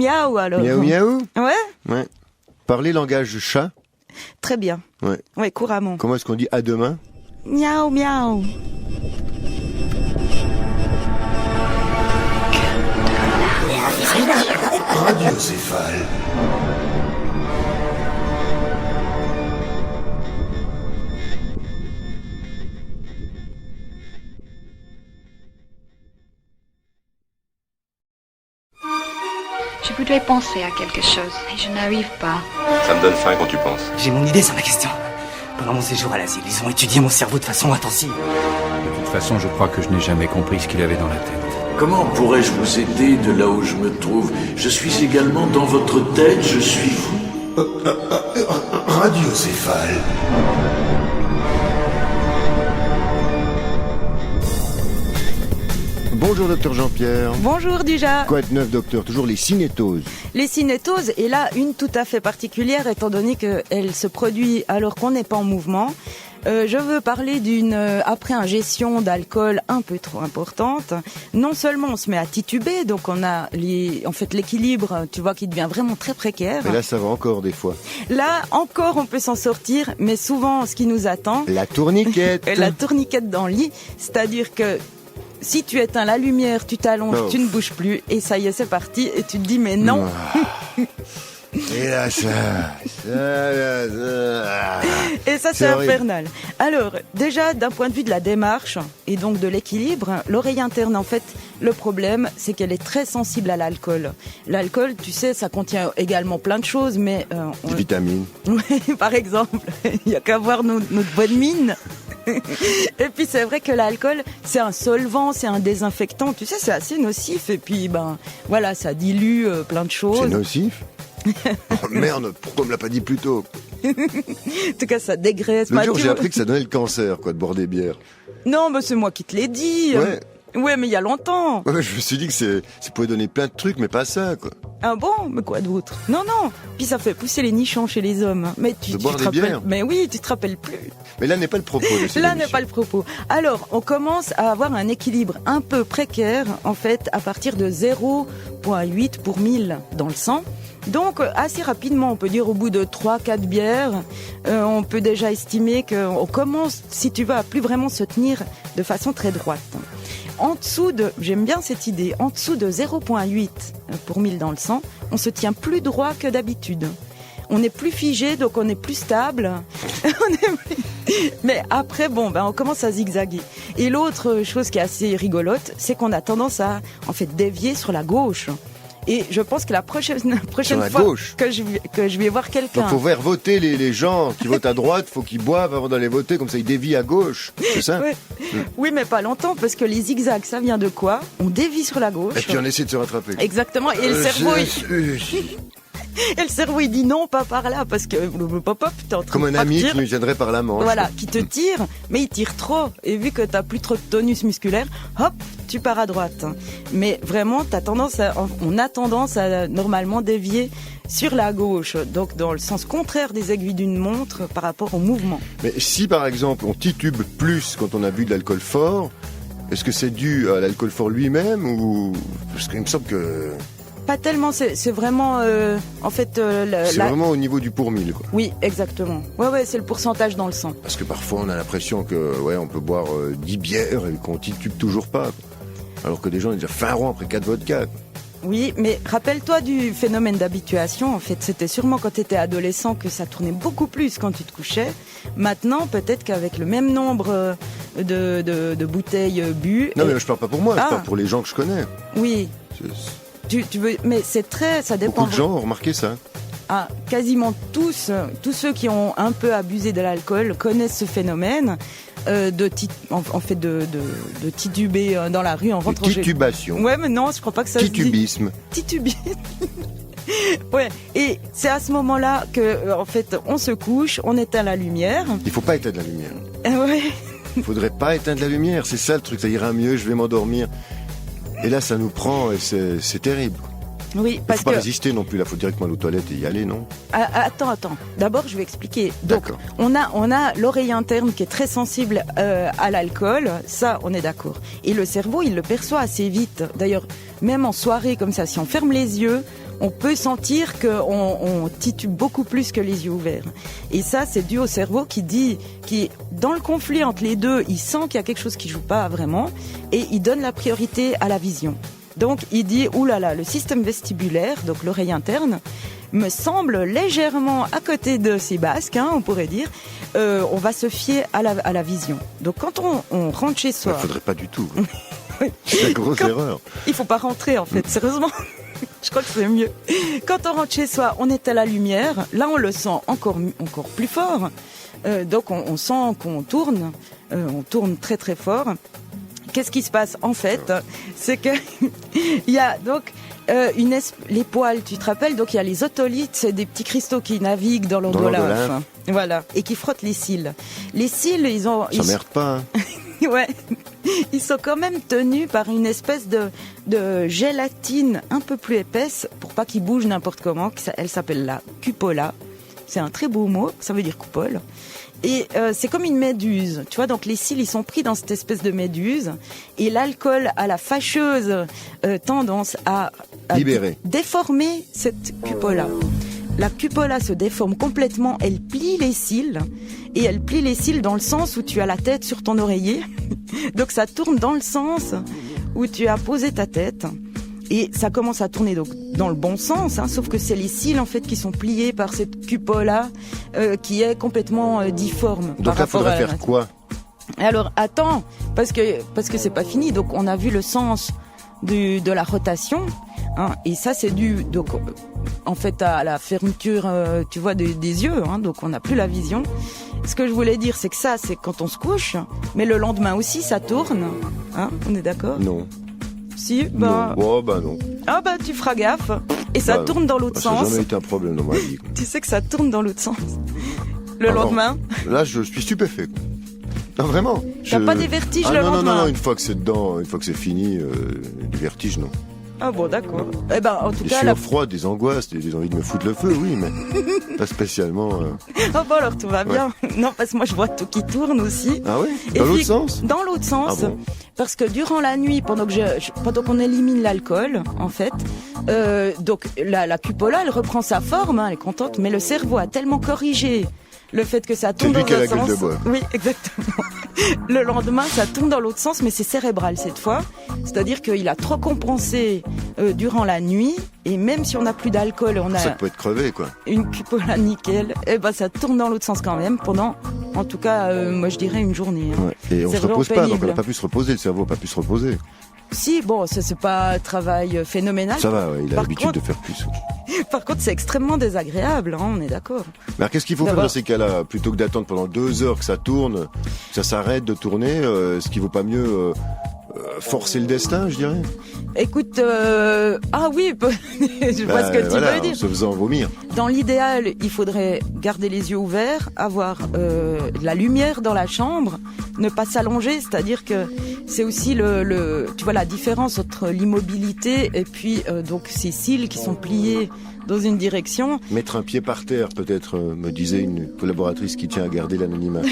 miaou alors. Miaou miaou. Ouais, Ouais. Parler langage chat. très bien. Ouais. Ouais, couramment. Comment est-ce qu'on dit à demain? Miaou miaou. Radiocéphale. Je voudrais penser à quelque chose et je n'arrive pas. Ça me donne faim quand tu penses. J'ai mon idée sur la question. Pendant mon séjour à l'asile, ils ont étudié mon cerveau de façon intensive. De toute façon, je crois que je n'ai jamais compris ce qu'il avait dans la tête. Comment pourrais-je vous aider de là où je me trouve? Je suis également dans votre tête, je suis vous. Radiocéphale. Bonjour docteur Jean-Pierre. Bonjour Dujas. Quoi de neuf docteur? Toujours les cinétoses. Les cinétoses, et là une tout à fait particulière étant donné qu'elle se produit alors qu'on n'est pas en mouvement. Je veux parler d'une après-ingestion d'alcool un peu trop importante. Non seulement on se met à tituber, donc on a en fait l'équilibre, tu vois, qui devient vraiment très précaire. Et là ça va encore des fois. Là encore on peut s'en sortir, mais souvent ce qui nous attend, La tourniquette. la tourniquette dans le lit, c'est-à-dire que si tu éteins la lumière, tu t'allonges, Oh. tu ne bouges plus, et ça y est, c'est parti, et tu te dis mais non. Et là ça. Et ça, c'est horrible. infernal. Alors, déjà, d'un point de vue de la démarche et donc de l'équilibre, l'oreille interne, en fait, le problème, c'est qu'elle est très sensible à l'alcool. L'alcool, tu sais, ça contient également plein de choses, mais... Des vitamines. Ouais, par exemple, il y a qu'à voir notre bonne mine. Et puis c'est vrai que l'alcool, c'est un solvant, c'est un désinfectant, tu sais, c'est assez nocif. Et puis, ben, voilà, ça dilue plein de choses. C'est nocif. Oh merde, pourquoi on me l'a pas dit plus tôt? En tout cas, ça dégraisse. Le Bah, jour tu j'ai vois. appris que ça donnait le cancer, quoi, de boire des bières. Non, mais c'est moi qui te l'ai dit. Ouais. Ouais, mais il y a longtemps. Ouais, je me suis dit que ça pouvait donner plein de trucs, mais pas ça, quoi. Ah bon? Mais quoi d'autre? Non, non. Puis ça fait pousser les nichons chez les hommes. Mais De boire te des rappelles... bières. Mais oui, tu te rappelles plus. Mais là n'est pas le propos de cette Là n'est émission. pas le propos. Alors, on commence à avoir un équilibre un peu précaire, en fait, à partir de 0,8 pour 1000 dans le sang. Donc, assez rapidement, on peut dire au bout de 3-4 bières, on peut déjà estimer qu'on commence, si tu veux, à plus vraiment se tenir de façon très droite. En dessous de, j'aime bien cette idée, en dessous de 0,8 pour 1000 dans le sang, on se tient plus droit que d'habitude. On est plus figé, donc on est plus stable. Mais après, bon, ben, on commence à zigzaguer. Et l'autre chose qui est assez rigolote, c'est qu'on a tendance à, en fait, dévier sur la gauche. Et je pense que la prochaine la fois gauche. que je vais voir quelqu'un... Donc faut faire voter les gens qui votent à droite, faut qu'ils boivent avant d'aller voter, comme ça ils dévient à gauche, c'est ça? Ouais. Oui, mais pas longtemps, parce que les zigzags, ça vient de quoi? On dévie sur la gauche. Et puis on essaie de se rattraper. Exactement, et le cerveau... Et le cerveau, il dit non, pas par là, parce que le pop-up, t'es en train Comme de un ami partir. qui nous tiendrait par la manche. Voilà, qui te tire, mais il tire trop. Et vu que t'as plus trop de tonus musculaire, hop, tu pars à droite. Mais vraiment, on a tendance à normalement dévier sur la gauche, donc dans le sens contraire des aiguilles d'une montre par rapport au mouvement. Mais si par exemple on titube plus quand on a bu de l'alcool fort, est-ce que c'est dû à l'alcool fort lui-même ou parce qu'il me semble que Pas tellement, c'est vraiment, en fait... c'est vraiment au niveau du pour mille, quoi. Oui, exactement. Ouais, c'est le pourcentage dans le sang. Parce que parfois on a l'impression que on peut boire 10 bières et qu'on titube toujours pas, quoi. Alors que des gens ont déjà fin rond après 4 vodka, quoi. Oui, mais rappelle-toi du phénomène d'habituation. En fait, c'était sûrement quand tu étais adolescent que ça tournait beaucoup plus quand tu te couchais. Maintenant, peut-être qu'avec le même nombre de bouteilles bues... Non mais je parle pas pour moi, je Ah. parle pour les gens que je connais. Oui, C'est- tu veux... Mais c'est très... Ça dépend... Beaucoup de gens ont remarqué ça. Ah, quasiment tous ceux qui ont un peu abusé de l'alcool connaissent ce phénomène de tituber dans la rue en De rentrant chez... titubation. Ouais, mais non, je crois pas que ça se dit. Titubisme. Titubisme. Ouais, et c'est à ce moment-là que, en fait, on se couche, on éteint la lumière. Il faut pas éteindre la lumière. Ouais. Il faudrait pas éteindre la lumière, c'est ça le truc, ça ira mieux, je vais m'endormir. Et là ça nous prend et c'est terrible. Oui, Il parce faut pas que... résister non plus, là faut directement aller aux toilettes et y aller, non? Attends. D'abord, je vais expliquer. Donc, D'accord. on a l'oreille interne qui est très sensible à l'alcool. Ça, on est d'accord. Et le cerveau, il le perçoit assez vite. D'ailleurs, même en soirée comme ça, si on ferme les yeux, on peut sentir qu'on titube beaucoup plus que les yeux ouverts. Et ça, c'est dû au cerveau qui dans le conflit entre les deux, il sent qu'il y a quelque chose qui joue pas vraiment et il donne la priorité à la vision. Donc il dit, oulala, le système vestibulaire, donc l'oreille interne, me semble légèrement à côté de ses basques, on pourrait dire. On va se fier à la vision. Donc quand on rentre chez soi... Il faudrait pas du tout. C'est la grosse erreur. Il faut pas rentrer en fait, sérieusement. Je crois que c'est mieux. Quand on rentre chez soi, on est à la lumière. Là, on le sent encore plus fort. Donc on sent qu'on tourne. On tourne très très fort. Qu'est-ce qui se passe en fait? C'est que il y a donc les poils, tu te rappelles? Donc il y a les otolithes, c'est des petits cristaux qui naviguent dans l'endolymphe. Voilà, et qui frottent les cils. Les cils, Ça merde pas. Ouais, ils sont quand même tenus par une espèce de gélatine un peu plus épaisse pour pas qu'ils bougent n'importe comment. Elle s'appelle la cupola. C'est un très beau mot, ça veut dire coupole. Et c'est comme une méduse, tu vois, donc les cils ils sont pris dans cette espèce de méduse et l'alcool a la fâcheuse tendance à libérer, déformer cette cupola. La cupola se déforme complètement, elle plie les cils et elle plie les cils dans le sens où tu as la tête sur ton oreiller. Donc ça tourne dans le sens où tu as posé ta tête. Et ça commence à tourner donc dans le bon sens, sauf que c'est les cils en fait qui sont pliés par cette cupola qui est complètement difforme. Donc là, faudrait faire quoi? Alors attends, parce que c'est pas fini. Donc on a vu le sens de la rotation, et ça c'est dû donc en fait à la fermeture, tu vois, des yeux. Donc on n'a plus la vision. Ce que je voulais dire, c'est que ça, c'est quand on se couche, mais le lendemain aussi, ça tourne. On est d'accord? Non. Si, non. Oh, non. Ah tu feras gaffe. Et ça tourne dans l'autre sens. Ça n'a jamais été un problème dans ma vie. Tu sais que ça tourne dans l'autre sens. Le lendemain. Là, je suis stupéfait. Non, vraiment. T'as pas des vertiges le lendemain? Non, une fois que c'est dedans, une fois que c'est fini, du vertige, non. Ah bon, d'accord. Eh ben, en tout cas, sueurs froides, des angoisses, des envies de me foutre le feu, oui, mais pas spécialement. Ah bon, alors tout va bien. Non, parce que moi je vois tout qui tourne aussi. Ah oui? Dans l'autre sens? Dans l'autre sens. Ah bon? Parce que durant la nuit, pendant qu'on élimine l'alcool, en fait, donc la cupola, elle reprend sa forme, elle est contente, mais le cerveau a tellement corrigé le fait que ça tourne dans l'autre sens. Gueule de bois. Oui, exactement. Le lendemain, ça tourne dans l'autre sens, mais c'est cérébral cette fois. C'est-à-dire qu'il a trop compensé durant la nuit, et même si on n'a plus d'alcool, on a ça peut être crevé, quoi. Une cupola nickel, et ben ça tourne dans l'autre sens quand même pendant, en tout cas, moi je dirais une journée. Ouais. Et on se repose pas, donc on n'a pas pu se reposer, le cerveau n'a pas pu se reposer. Si, bon, ça c'est pas un travail phénoménal. Ça va, il a l'habitude de faire plus. Par contre, c'est extrêmement désagréable, on est d'accord. Mais alors, qu'est-ce qu'il faut faire dans ces cas-là? Plutôt que d'attendre pendant 2 heures que ça tourne, que ça s'arrête de tourner, est-ce qu'il vaut pas mieux forcer le destin, je dirais? Écoute, ah oui, je vois ce que tu veux dire. En se faisant vomir. Dans l'idéal, il faudrait garder les yeux ouverts, avoir la lumière dans la chambre, ne pas s'allonger, c'est-à-dire que c'est aussi tu vois la différence entre l'immobilité et puis donc ces cils qui sont pliés dans une direction. Mettre un pied par terre, peut-être, me disait une collaboratrice qui tient à garder l'anonymat.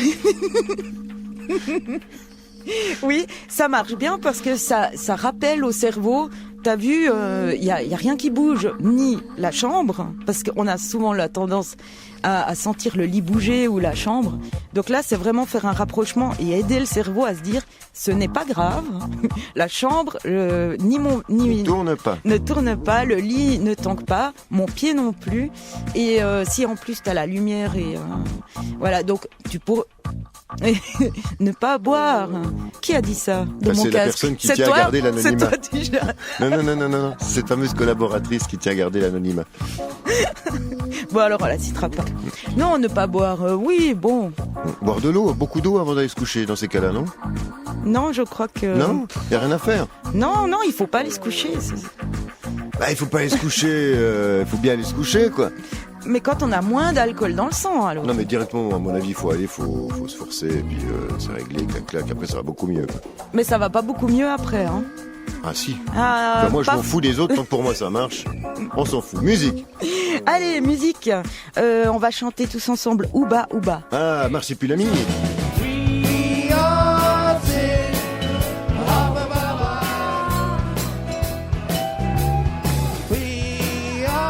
Oui, ça marche bien parce que ça rappelle au cerveau. T'as vu, y a rien qui bouge, ni la chambre, parce qu'on a souvent la tendance à sentir le lit bouger ou la chambre. Donc là, c'est vraiment faire un rapprochement et aider le cerveau à se dire, ce n'est pas grave. La chambre, ne tourne pas, le lit ne tangue pas, mon pied non plus. Et si en plus t'as la lumière et voilà, donc tu pourrais ne pas boire. Qui a dit ça de mon c'est casque? la personne qui tient à garder l'anonymat. C'est toi déjà. Non. C'est cette fameuse collaboratrice qui tient à garder l'anonymat. Bon, alors on la citera pas. Non, ne pas boire, oui, bon. Boire de l'eau, beaucoup d'eau avant d'aller se coucher dans ces cas-là, non? Non, je crois que... Non, y a rien à faire. Non, il faut pas aller se coucher. Il faut pas aller se coucher, il faut bien aller se coucher, quoi. Mais quand on a moins d'alcool dans le sang, alors. Non, mais directement, à mon avis, il faut se forcer, et puis c'est réglé, clac, après ça va beaucoup mieux, quoi. Mais ça va pas beaucoup mieux après, hein. Ah si. Moi je m'en fous des autres, tant que pour moi ça marche. On s'en fout. Musique. Allez, musique. On va chanter tous ensemble Ouba Ouba. Ah, Marsupilami. We are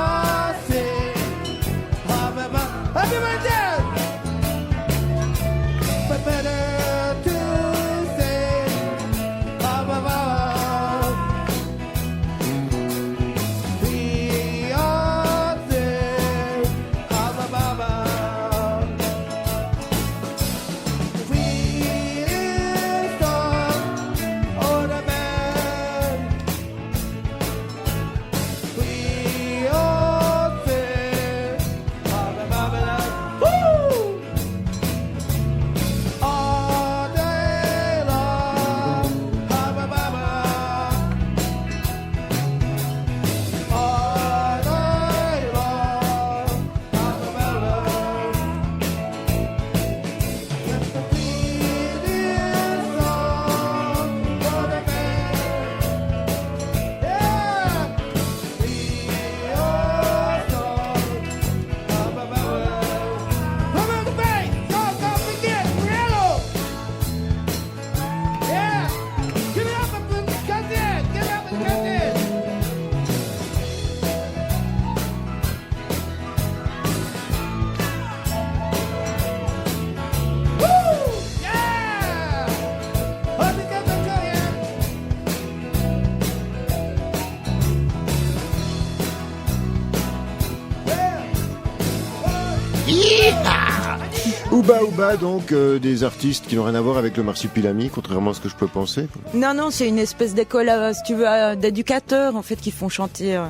Ouba, donc des artistes qui n'ont rien à voir avec le marsupilami, contrairement à ce que je peux penser. Non, c'est une espèce d'école, si tu veux, d'éducateurs, en fait, qui font chanter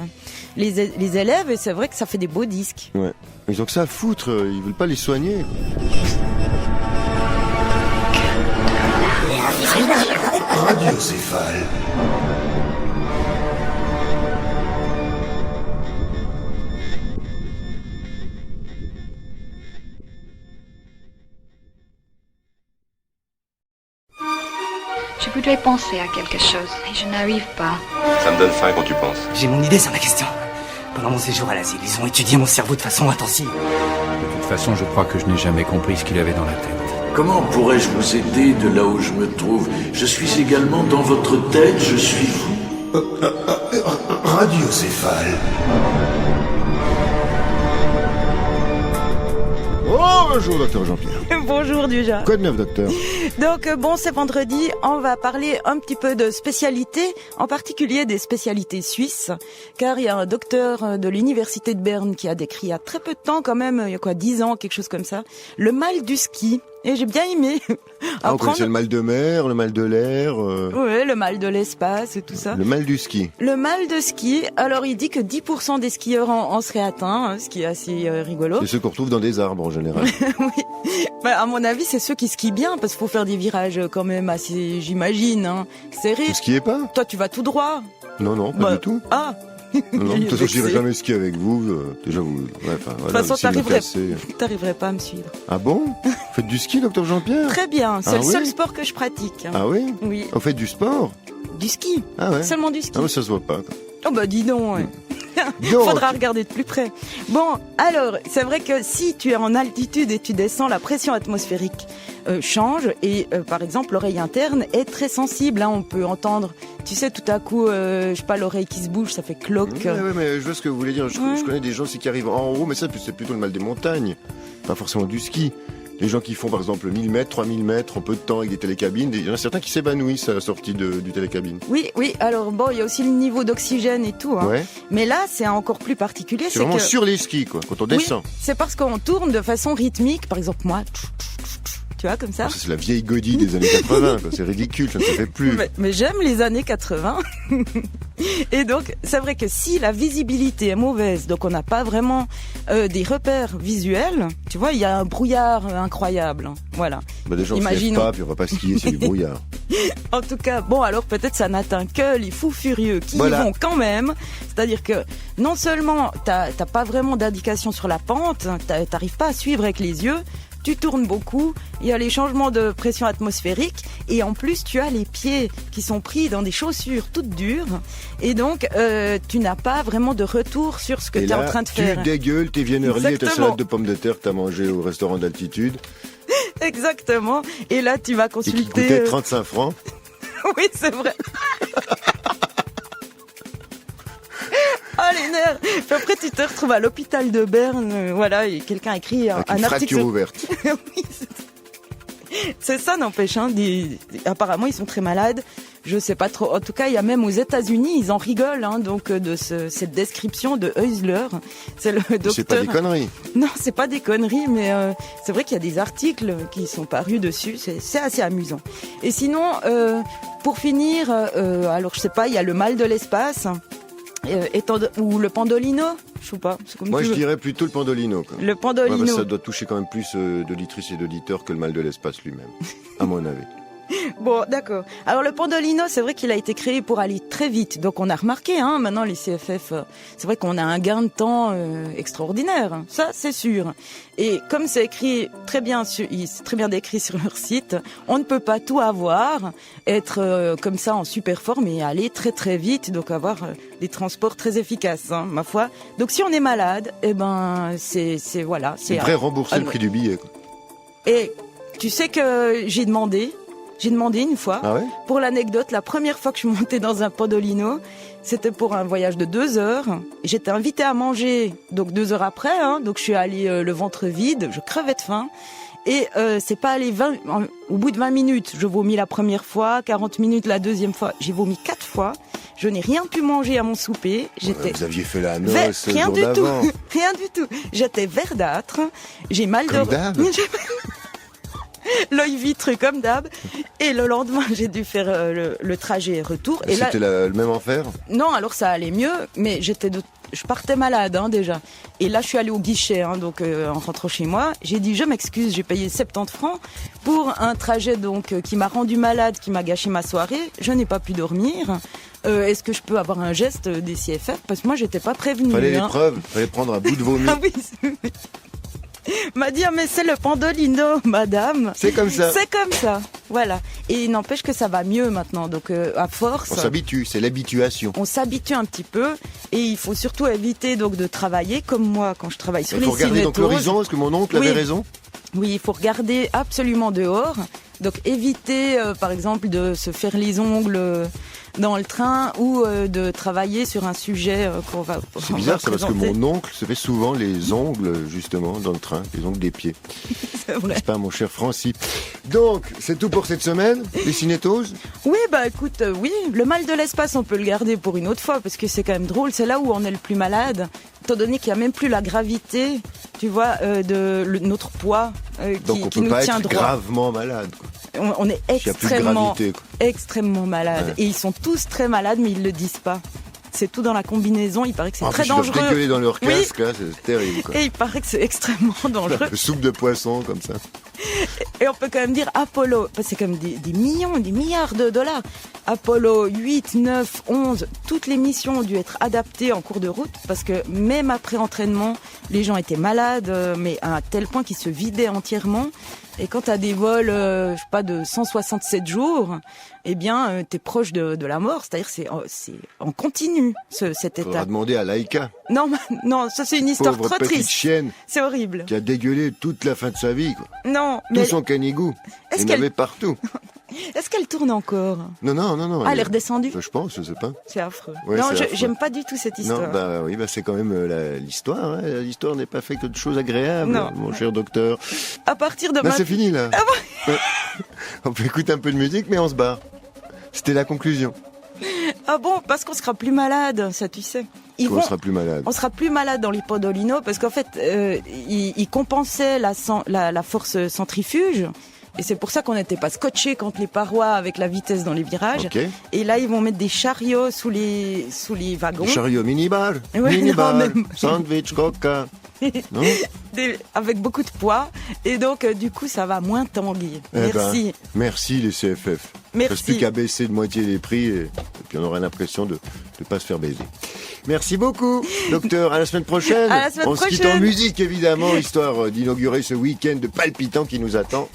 les élèves, et c'est vrai que ça fait des beaux disques. Ouais. Ils ont que ça à foutre, ils veulent pas les soigner. Radiocéphale. Je voudrais penser à quelque chose et je n'arrive pas. Ça me donne faim quand tu penses. J'ai mon idée sur la question. Pendant mon séjour à l'asile, ils ont étudié mon cerveau de façon intensive. De toute façon, je crois que je n'ai jamais compris ce qu'il avait dans la tête. Comment pourrais-je vous aider de là où je me trouve? Je suis également dans votre tête, je suis vous. Radiocéphale. Oh, bonjour, docteur Jean-Pierre. Bonjour déjà. Quoi de neuf, docteur? Donc bon, c'est vendredi, on va parler un petit peu de spécialités, en particulier des spécialités suisses, car il y a un docteur de l'université de Berne qui a décrit il y a très peu de temps quand même, il y a 10 ans, quelque chose comme ça, le mal du ski. Et j'ai bien aimé On connaissait le mal de mer, le mal de l'air... Ouais, le mal de l'espace et tout ça. Le mal du ski. Le mal de ski, alors il dit que 10% des skieurs en seraient atteints, ce qui est assez rigolo. C'est ceux qu'on retrouve dans des arbres en général. Oui, à mon avis c'est ceux qui skient bien, parce qu'il faut faire des virages quand même assez, j'imagine, serrés. Vous skiez pas? Toi tu vas tout droit. Non, pas du tout. Ah. Non, de toute façon, je n'irai jamais skier avec vous. Déjà, vous... Ouais, De toute façon, t'arriverais pas à me suivre. Ah bon? Vous faites du ski, docteur Jean-Pierre? Très bien, c'est le seul sport que je pratique. Ah oui? Oui. Vous faites du sport? Du ski. Ah ouais? Seulement du ski. Ah mais ça se voit pas. Oh bah dis donc. Faudra regarder de plus près. Bon, alors, c'est vrai que si tu es en altitude et tu descends, la pression atmosphérique change et par exemple l'oreille interne est très sensible, on peut entendre, tu sais, tout à coup je sais pas, l'oreille qui se bouge, ça fait cloque. Ouais, mais je vois ce que vous voulez dire. Je connais des gens aussi qui arrivent en haut, mais ça c'est plutôt le mal des montagnes, pas forcément du ski. Les gens qui font par exemple 1000 mètres, 3000 mètres en peu de temps avec des télécabines, il y en a certains qui s'évanouissent à la sortie du télécabine. Oui, alors bon, il y a aussi le niveau d'oxygène et tout, Ouais. Mais là c'est encore plus particulier. C'est vraiment sur les skis, quoi, quand on descend. Oui, c'est parce qu'on tourne de façon rythmique, par exemple moi, tu vois, comme ça. Ça c'est la vieille godille des années 80, quoi. C'est ridicule, ça ne se fait plus. Mais j'aime les années 80. Et donc, c'est vrai que si la visibilité est mauvaise, donc on n'a pas vraiment des repères visuels, tu vois, il y a un brouillard incroyable. Voilà. Bah déjà, on ne se lève pas, puis on va pas skier, c'est du brouillard. En tout cas, bon, alors peut-être ça n'atteint que les fous furieux qui y vont quand même. C'est-à-dire que non seulement t'as pas vraiment d'indication sur la pente, t'arrives pas à suivre avec les yeux, tu tournes beaucoup, il y a les changements de pression atmosphérique et en plus tu as les pieds qui sont pris dans des chaussures toutes dures et donc tu n'as pas vraiment de retour sur ce que tu es en train de faire. Tu dégueules tes viennoiseries et ta salade de pommes de terre que tu as mangé au restaurant d'altitude. Exactement. Et là tu vas consulter... Et qui coûtait 35 francs. Oui, c'est vrai. Ah, les nerfs. Puis après, tu te retrouves à l'hôpital de Berne, voilà, et quelqu'un a écrit avec un une article. Fracture ouverte. Oui, c'est ça, n'empêche. Apparemment, ils sont très malades. Je sais pas trop. En tout cas, il y a même aux États-Unis, ils en rigolent, donc de cette description de Heusler. C'est le docteur. C'est pas des conneries. Non, c'est pas des conneries, mais c'est vrai qu'il y a des articles qui sont parus dessus. C'est assez amusant. Et sinon, pour finir, alors je sais pas, il y a le mal de l'espace. Ou le Pendolino, je sais pas. Moi, je dirais plutôt le Pendolino. Quoi. Le Pendolino. Ouais, ça doit toucher quand même plus d'auditrices et d'auditeurs que le mal de l'espace lui-même, à mon avis. Bon, d'accord. Alors le Pendolino, c'est vrai qu'il a été créé pour aller très vite. Donc on a remarqué, maintenant les CFF, c'est vrai qu'on a un gain de temps extraordinaire. Ça, c'est sûr. Et comme c'est écrit très bien, c'est très bien décrit sur leur site, on ne peut pas tout avoir, être comme ça en super forme et aller très très vite, donc avoir des transports très efficaces, ma foi. Donc si on est malade, c'est voilà. C'est prêt à rembourser le prix du billet. Quoi. Et tu sais que j'ai demandé une fois, pour l'anecdote, la première fois que je suis montée dans un Pendolino, c'était pour un voyage de 2 heures. J'étais invitée à manger, donc 2 heures après, donc je suis allée le ventre vide, je crevais de faim. Et c'est pas allé au bout de 20 minutes, je vomis la première fois, 40 minutes la deuxième fois, j'ai vomi 4 fois. Je n'ai rien pu manger à mon souper. Vous aviez fait la noce le jour d'avant. Rien du tout. Rien du tout. J'étais verdâtre. J'ai mal Comme de... d'hab. l'œil vitré comme d'hab. Et le lendemain, j'ai dû faire le trajet retour. Et C'était le même enfer? Non, alors ça allait mieux, mais je partais malade déjà. Et là, je suis allée au guichet, donc en rentrant chez moi, j'ai dit je m'excuse, j'ai payé 70 francs pour un trajet qui m'a rendu malade, qui m'a gâché ma soirée. Je n'ai pas pu dormir. Est-ce que je peux avoir un geste des CFF? Parce que moi, j'étais pas prévenue. Fallait les preuves, fallait prendre un bout de vomi. Ah oui, m'a dit, mais c'est le Pendolino, madame. C'est comme ça. C'est comme ça, voilà. Et il n'empêche que ça va mieux maintenant, donc à force... On s'habitue, c'est l'habituation. On s'habitue un petit peu, et il faut surtout éviter donc de travailler, comme moi, quand je travaille sur les cinétoses. Il faut regarder donc l'horizon, est-ce que mon oncle avait raison? Oui, il faut regarder absolument dehors. Donc éviter, par exemple, de se faire les ongles dans le train ou de travailler sur un sujet qu'on va présenter. C'est bizarre, ça, parce que mon oncle se fait souvent les ongles, justement, dans le train, les ongles des pieds. C'est vrai. N'est-ce pas, mon cher Francis? Donc, c'est tout pour cette semaine, les cinétoses? Oui, écoute, oui, le mal de l'espace, on peut le garder pour une autre fois, parce que c'est quand même drôle, c'est là où on est le plus malade, étant donné qu'il n'y a même plus la gravité, tu vois, notre poids Donc on qui peut nous pas tient être droit. gravement malade, quoi. On est Il y a plus de gravité, quoi. extrêmement malade. Ouais. Et ils sont tous très malades, mais ils le disent pas. C'est tout dans la combinaison, il paraît que c'est En très plus, ils doivent dangereux. dégueuler dans leur Oui. casque, là, c'est terrible, quoi. Et il paraît que c'est extrêmement dangereux. Le soupe de poisson, comme ça. Et on peut quand même dire Apollo, parce que c'est comme des millions, des milliards de dollars. Apollo 8, 9, 11, toutes les missions ont dû être adaptées en cours de route, parce que même après entraînement, les gens étaient malades, mais à un tel point qu'ils se vidaient entièrement. Et quand tu as des vols, je sais pas, de 167 jours, eh bien, t'es proche de la mort. C'est-à-dire, c'est en continu, cette Faudra étape. demander à Laïka, Non, non, ça c'est une histoire pauvre trop petite triste. chienne, C'est horrible. qui a dégueulé toute la fin de sa vie, quoi. Non, Tout mais son canigou. Est-ce Il y en qu'elle- avait partout. est-ce qu'elle tourne encore? Non. Ah, elle est redescendue? Je pense, je sais pas. C'est affreux. Ouais, non, c'est affreux. j'aime pas du tout cette histoire. Non, bah oui, c'est quand même l'histoire. Hein. L'histoire n'est pas faite que de choses agréables, Non. mon cher docteur. À partir de Là, maintenant. c'est fini, là. Ah Ouais. On peut écouter un peu de musique, mais on se barre. C'était la conclusion. Ah bon, parce qu'on sera plus malade, ça tu sais. On sera plus malade. On sera plus malade dans les Podolino parce qu'en fait, ils compensaient la force centrifuge. Et c'est pour ça qu'on n'était pas scotché contre les parois avec la vitesse dans les virages. Ok. Et là, ils vont mettre des chariots sous les wagons. Chariot mini-bar, Ouais, mini-bar, non, même- sandwich, coca. Non? Avec beaucoup de poids. Et donc, du coup, ça va moins tanguer. Eh ben, Merci. merci les CFF. Il Merci. reste plus qu'à baisser de moitié les prix et puis on aura l'impression de ne pas se faire baiser. Merci beaucoup, docteur. À la semaine prochaine. À la semaine on se quitte en prochaine. musique, évidemment, histoire d'inaugurer ce week-end palpitant qui nous attend.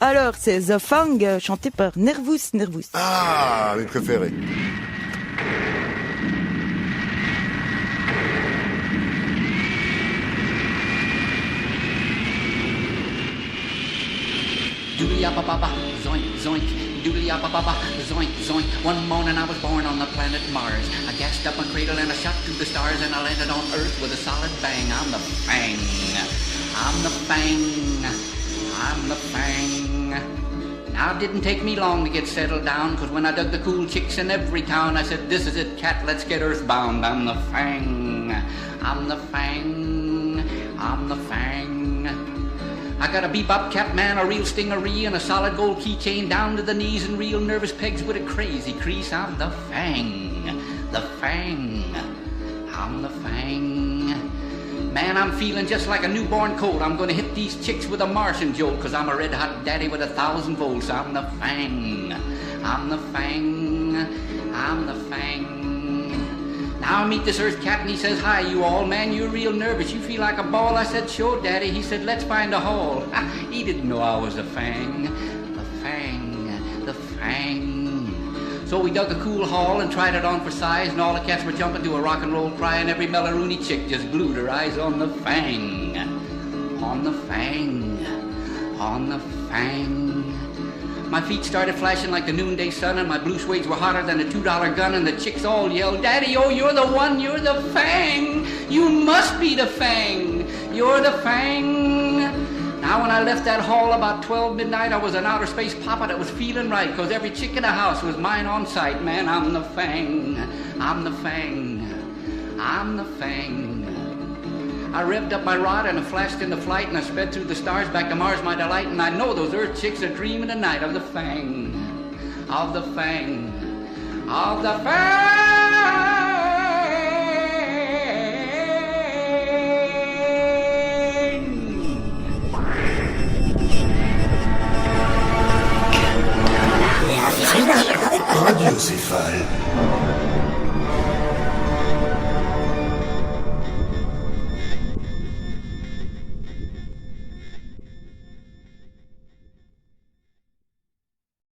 Alors, c'est The Fang, chanté par Nervous Nervous. Ah, mes préférés. Doodly-yapa-papa, zoink, zoink. Doodly-yapa-papa, zoink, zoink. One morning I was born on the planet Mars. I gassed up my cradle and I shot to the stars and I landed on Earth with a solid bang. I'm the Fang. I'm the Fang. I'm the Fang. Now it didn't take me long to get settled down, 'cause when I dug the cool chicks in every town, I said, this is it, cat, let's get earthbound. I'm the Fang. I'm the Fang. I'm the Fang. I got a bebop cat man, a real stingaree, and a solid gold keychain down to the knees, and real nervous pegs with a crazy crease. I'm the Fang, the Fang, I'm the Fang. Man, I'm feeling just like a newborn colt. I'm gonna hit these chicks with a Martian jolt, 'cause I'm a red hot daddy with 1,000 volts. I'm the Fang, I'm the Fang, I'm the Fang. Now I meet this Earth cat and he says, hi, you all. Man, you're real nervous. You feel like a ball. I said, sure, Daddy. He said, let's find a hole. He didn't know I was a Fang. The Fang. The Fang. So we dug a cool hole and tried it on for size, and all the cats were jumping to a rock and roll cry, and every Melaruni chick just glued her eyes on the Fang. On the Fang. On the Fang. My feet started flashing like the noonday sun, and my blue suedes were hotter than a $2 gun, and the chicks all yelled, Daddy, oh, you're the one, you're the Fang. You must be the Fang. You're the Fang. Now when I left that hall about 12 midnight, I was an outer space papa that was feeling right, 'cause every chick in the house was mine on sight. Man, I'm the Fang. I'm the Fang. I'm the Fang. I revved up my rod and I flashed into flight and I sped through the stars back to Mars, my delight. And I know those Earth chicks are dreaming tonight of the fang, of the fang, of the fang. Radiocéphale.